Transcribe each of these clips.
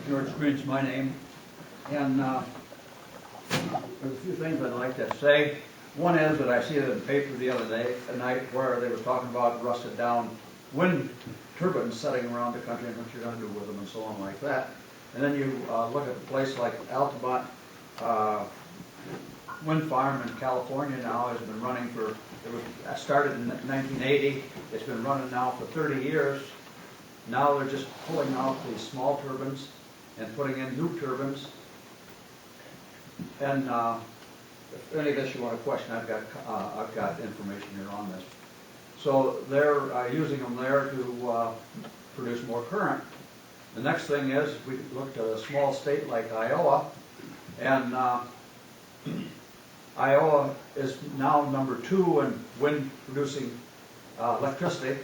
George Grinch, my name, and there's a few things I'd like to say. One is that I see it in the paper the other day, at night, where they were talking about rusted down wind turbines setting around the country and what you're going to do with them and so on like that. And then you look at a place like Altamont wind farm in California now has been running for, it started in 1980, it's been running now for 30 years. Now they're just pulling out these small turbines and putting in new turbines. And if any of this you want to question, I've got information here on this. So they're using them there to produce more current. The next thing is, we looked at a small state like Iowa, and Iowa is now number 2 in wind producing electricity.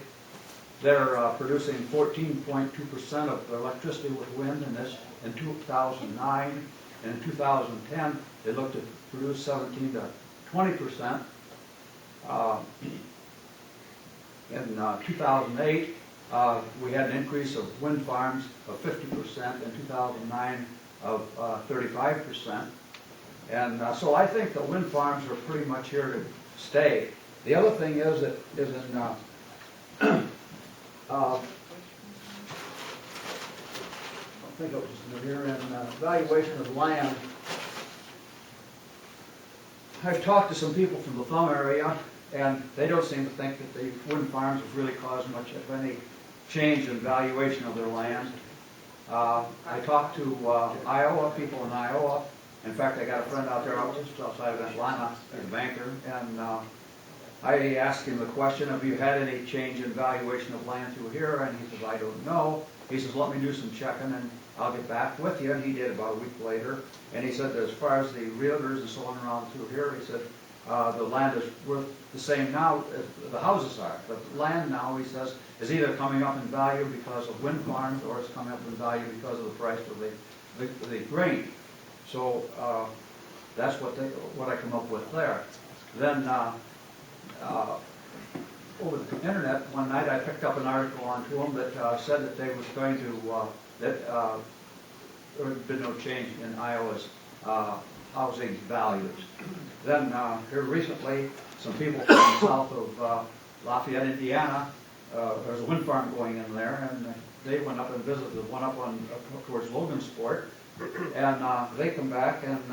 They're producing 14.2% of their electricity with wind in 2009, and in 2010 they looked to produce 17 to 20%. In 2008, we had an increase of wind farms of 50%, in 2009 of 35%. And so I think the wind farms are pretty much here to stay. The other thing is that in I think it was here in valuation of land. I've talked to some people from the Thumb area, and they don't seem to think that the wind farms have really caused much of any change in valuation of their land. I talked to Iowa, people in Iowa. In fact, I got a friend out there just outside of Atlanta, he's a banker, and I asked him the question, have you had any change in valuation of land through here? And he says, I don't know. He says, let me do some checking and I'll get back with you. And he did about a week later. And he said that as far as the realtors and so on around through here, he said, the land is worth the same now as the houses are. The land now, he says, is either coming up in value because of wind farms or it's coming up in value because of the price of the grain. So that's what I come up with there. Then over the internet one night I picked up an article onto them that said that they was going to that there had been no change in Iowa's housing values. Then here recently, some people from south of Lafayette, Indiana, there's a wind farm going in there, and they went up and visited the one up towards Logansport, and they come back and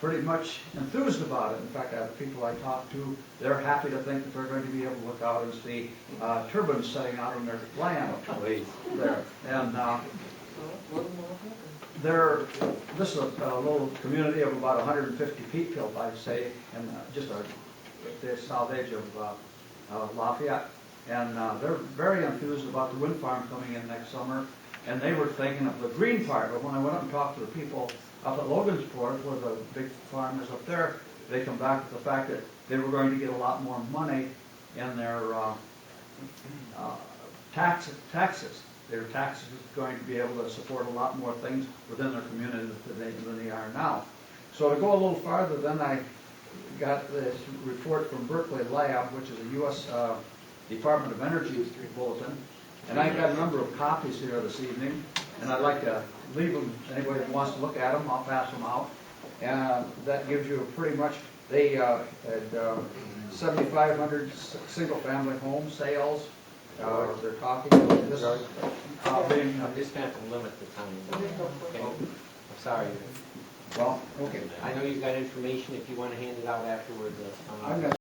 pretty much enthused about it. In fact, the people I talked to, they're happy to think that they're going to be able to look out and see turbines setting out on their land there. And this is a little community of about 150 people, I'd say, and just the south edge of Lafayette. And they're very enthused about the wind farm coming in next summer. And they were thinking of the green part. But when I went up and talked to the people up at Logansport, where the big farm is up there, they come back with the fact that they were going to get a lot more money in their taxes. Their taxes are going to be able to support a lot more things within their community than they are now. So to go a little farther, then I got this report from Berkeley Lab, which is a U.S. Department of Energy bulletin. And I've got a number of copies here this evening, and I'd like to leave them. Anybody that wants to look at them, I'll pass them out. And that gives you pretty much, they had 7,500 single-family home sales. They're talking about this being... I'm just going to limit the time. Okay. I'm sorry. Well, okay. I know you've got information. If you want to hand it out afterwards, that's fine.